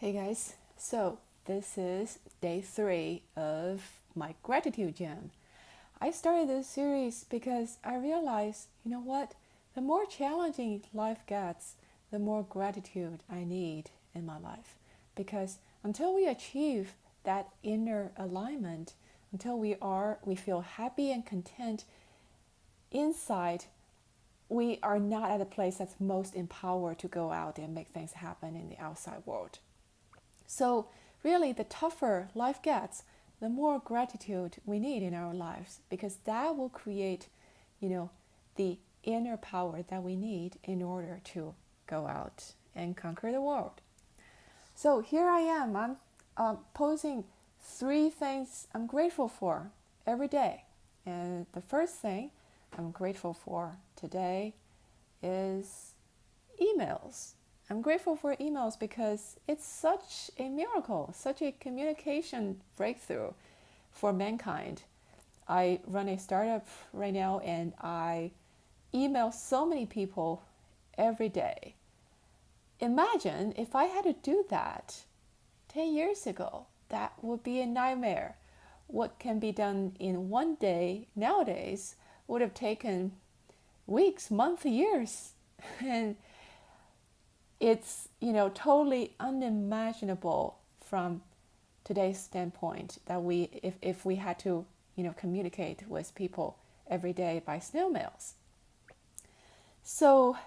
Hey guys, so this is day 3 of my gratitude jam. I started this series because I realized, you know what? The more challenging life gets, the more gratitude I need in my life. Because until we achieve that inner alignment, until we feel happy and content inside, we are not at a place that's most empowered to go out and make things happen in the outside world. So, really, the tougher life gets, the more gratitude we need in our lives because that will create, the inner power that we need in order to go out and conquer the world. So, here I am. I'm posing 3 things I'm grateful for every day. And the first thing I'm grateful for today is emails. I'm grateful for emails because it's such a miracle, such a communication breakthrough for mankind. I run a startup right now and I email so many people every day. Imagine if I had to do that 10 years ago. That would be a nightmare. What can be done in one day nowadays would have taken weeks, months, years. And it's totally unimaginable from today's standpoint that if we had to communicate with people every day by snail mails. So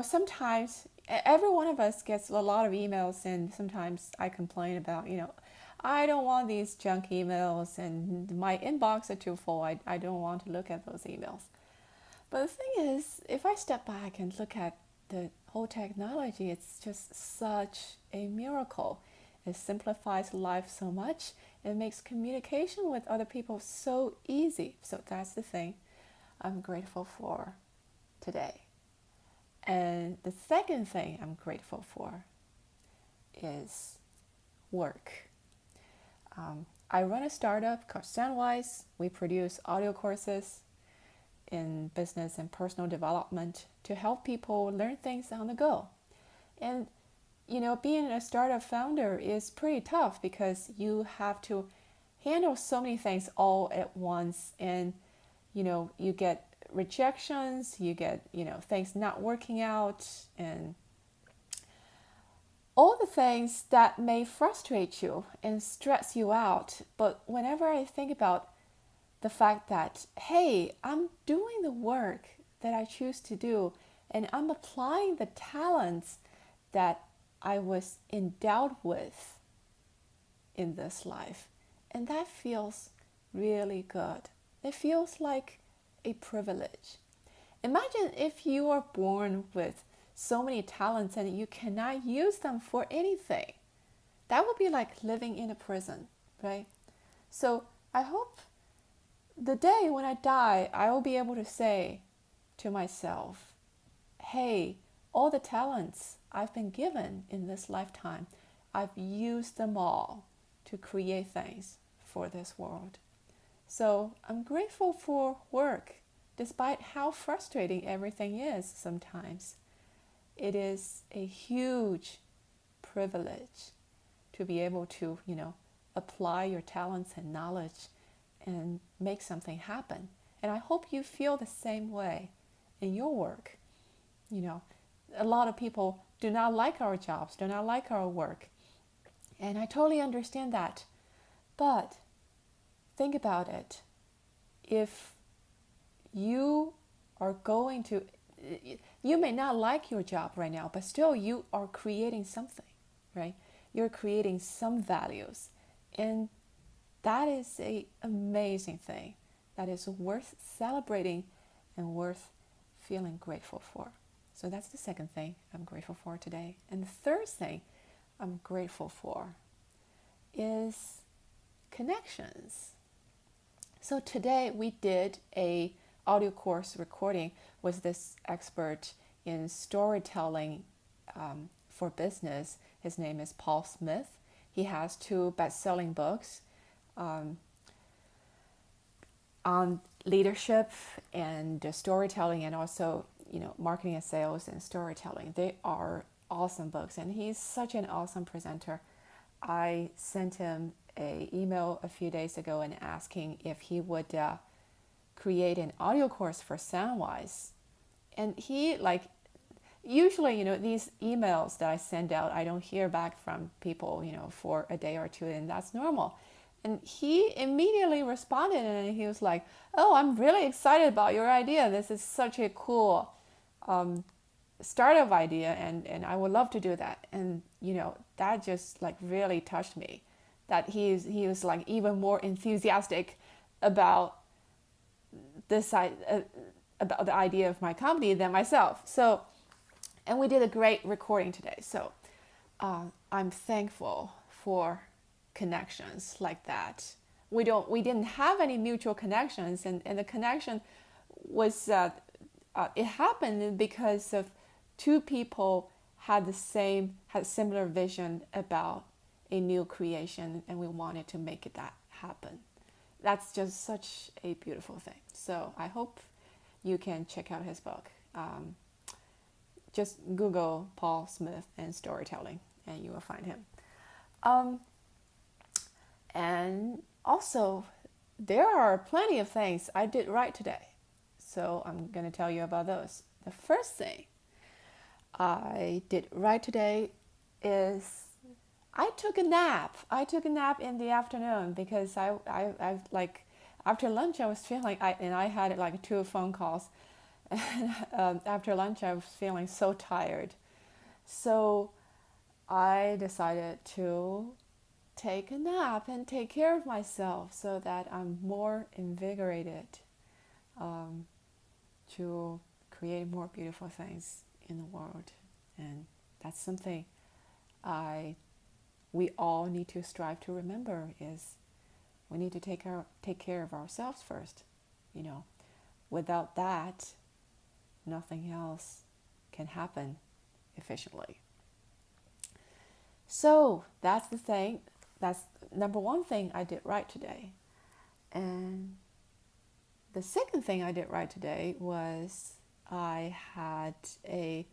sometimes every one of us gets a lot of emails, and sometimes I complain about I don't want these junk emails and my inbox are too full. I don't want to look at those emails. But the thing is, if I step back and look at the whole technology, it's just such a miracle. It simplifies life so much. It makes communication with other people so easy. So that's the thing I'm grateful for today. And the second thing I'm grateful for is work. I run a startup called Sandwise. We produce audio courses in business and personal development to help people learn things on the go. And being a startup founder is pretty tough because you have to handle so many things all at once, and you get rejections, you get things not working out, and all the things that may frustrate you and stress you out. But whenever I think about the fact that, hey, I'm doing the work that I choose to do and I'm applying the talents that I was endowed with in this life. And that feels really good. It feels like a privilege. Imagine if you are born with so many talents and you cannot use them for anything. That would be like living in a prison, right? So I hope the day when I die, I will be able to say to myself, hey, all the talents I've been given in this lifetime, I've used them all to create things for this world. So I'm grateful for work, despite how frustrating everything is sometimes. It is a huge privilege to be able to, apply your talents and knowledge and make something happen. And I hope you feel the same way in your work. A lot of people do not like our jobs, do not like our work. And I totally understand that. But think about it. If you are going to, you may not like your job right now, but still you are creating something, right? You're creating some values. And that is an amazing thing that is worth celebrating and worth feeling grateful for. So that's the second thing I'm grateful for today. And the third thing I'm grateful for is connections. So today we did a audio course recording with this expert in storytelling for business. His name is Paul Smith. He has 2 best-selling books on leadership and storytelling, and also marketing and sales and storytelling. They are awesome books, and he's such an awesome presenter. I sent him a email a few days ago and asking if he would create an audio course for Soundwise. And he like usually, these emails that I send out, I don't hear back from people, for a day or two, and that's normal. And he immediately responded and he was like, "Oh, I'm really excited about your idea. This is such a cool startup idea, and I would love to do that." And that just like really touched me, that he was like even more enthusiastic about this about the idea of my company than myself. So, and we did a great recording today. So I'm thankful for connections like that. We didn't have any mutual connections, and the connection was it happened because of two people had similar vision about a new creation, and we wanted to make that happen. That's just such a beautiful thing. So I hope you can check out his book. Just Google Paul Smith and storytelling, and you will find him. And also, there are plenty of things I did right today. So I'm going to tell you about those. The first thing I did right today is I took a nap. I took a nap in the afternoon because I like after lunch I was feeling I had like 2 phone calls, and after lunch I was feeling so tired, so I decided to take a nap and take care of myself so that I'm more invigorated to create more beautiful things in the world. And that's something we all need to strive to remember, is we need to take care of ourselves first. Without that, nothing else can happen efficiently. So that's the thing. That's number one thing I did right today. And the second thing I did right today was I had a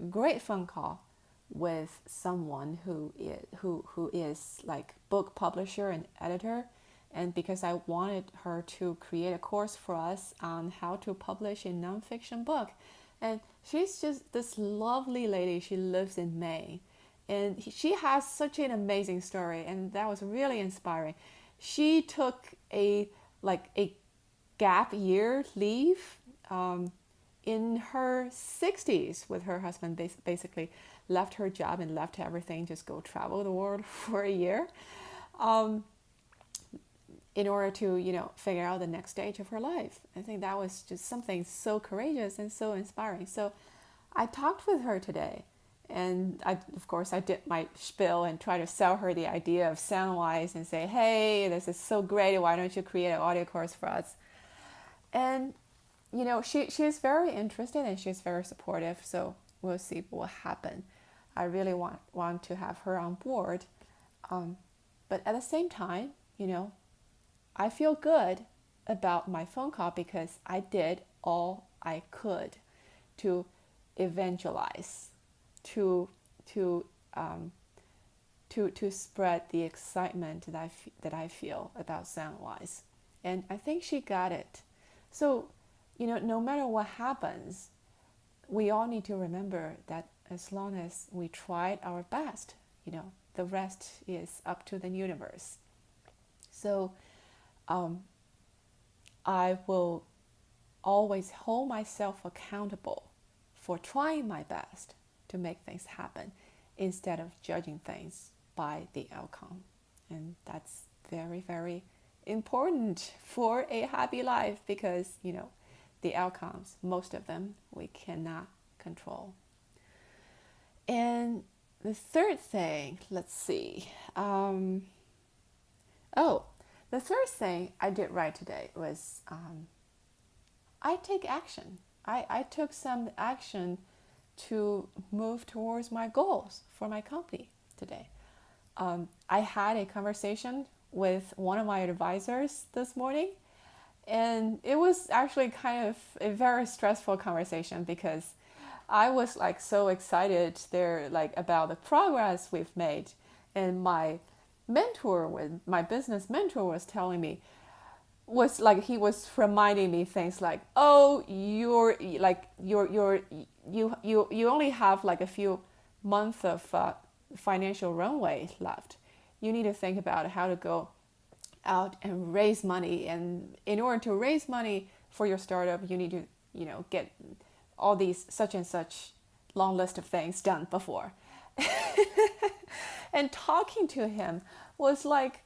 great phone call with someone who is like book publisher and editor, and because I wanted her to create a course for us on how to publish a nonfiction book. And she's just this lovely lady. She lives in Maine, and she has such an amazing story, and that was really inspiring. She took a gap year leave in her 60s with her husband. Basically left her job and left everything, just go travel the world for a year, in order to figure out the next stage of her life. I think that was just something so courageous and so inspiring. So I talked with her today, and of course I did my spiel and try to sell her the idea of Soundwise and say, "Hey, this is so great, why don't you create an audio course for us?" And she's very interested and she's very supportive, so we'll see what will happen. I really want to have her on board, but at the same time, I feel good about my phone call because I did all I could to evangelize, to spread the excitement that I feel about Soundwise, and I think she got it. So, no matter what happens, we all need to remember that as long as we tried our best, the rest is up to the universe. So, I will always hold myself accountable for trying my best to make things happen instead of judging things by the outcome. And that's very, very important for a happy life because, the outcomes, most of them, we cannot control. And the third thing, let's see. The third thing I did right today was I take action. I took some action to move towards my goals for my company today. I had a conversation with one of my advisors this morning, and it was actually kind of a very stressful conversation because I was so excited there about the progress we've made, And my business mentor was telling me, he was reminding me things like, oh, you only have like a few months of financial runway left. You need to think about how to go out and raise money, and in order to raise money for your startup, you need to get all these such and such long list of things done before. And talking to him was like,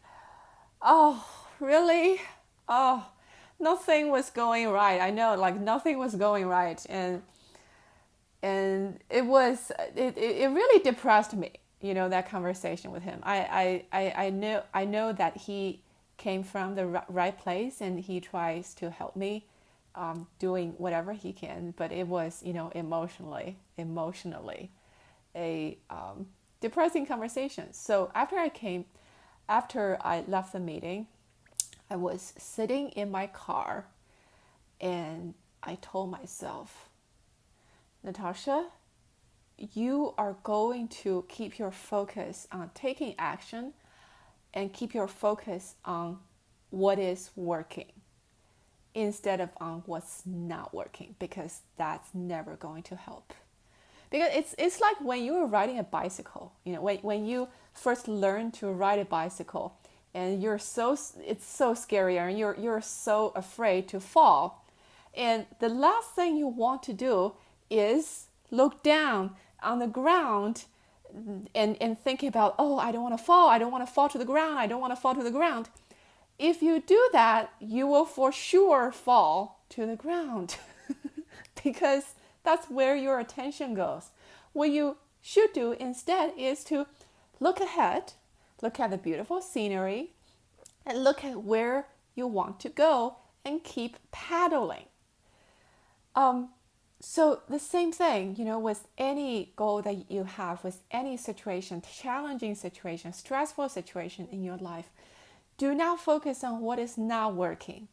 oh, really? Oh, nothing was going right. I know, like nothing was going right, and it really depressed me. That conversation with him. I know that he came from the right place, and he tries to help me, doing whatever he can. But it was, emotionally a depressing conversation. So after I left the meeting, I was sitting in my car, and I told myself, Natasha, you are going to keep your focus on taking action and keep your focus on what is working instead of on what's not working, because that's never going to help. Because it's like when you're riding a bicycle, when you first learn to ride a bicycle, and it's so scary, and you're so afraid to fall. And the last thing you want to do is look down on the ground and think about, oh, I don't want to fall to the ground. If you do that, you will for sure fall to the ground because that's where your attention goes. What you should do instead is to look ahead, look at the beautiful scenery, and look at where you want to go, and keep paddling. So the same thing, with any goal that you have, with any situation, challenging situation, stressful situation in your life, do not focus on what is not working.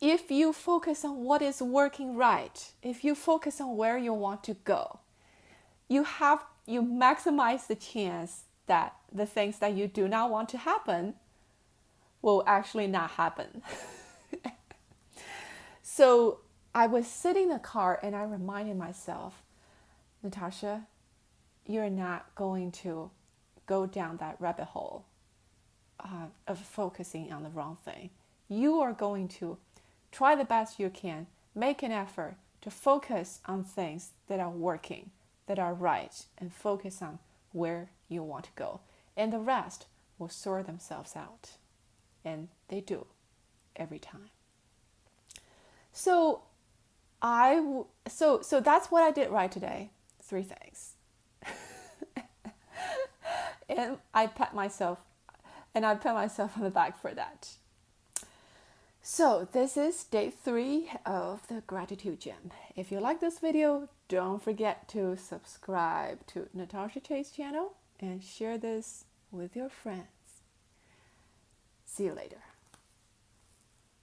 If you focus on what is working right, if you focus on where you want to go, you maximize the chance that the things that you do not want to happen will actually not happen. So I was sitting in the car, and I reminded myself, Natasha, you're not going to go down that rabbit hole of focusing on the wrong thing. You are going to try the best you can, make an effort to focus on things that are working, that are right, and focus on where you want to go. And the rest will sort themselves out. And they do every time. So that's what I did right today. 3 things. And I pat myself on the back for that. So this is day 3 of the Gratitude Gym. If you like this video, don't forget to subscribe to Natasha Chase channel and share this with your friends. See you later.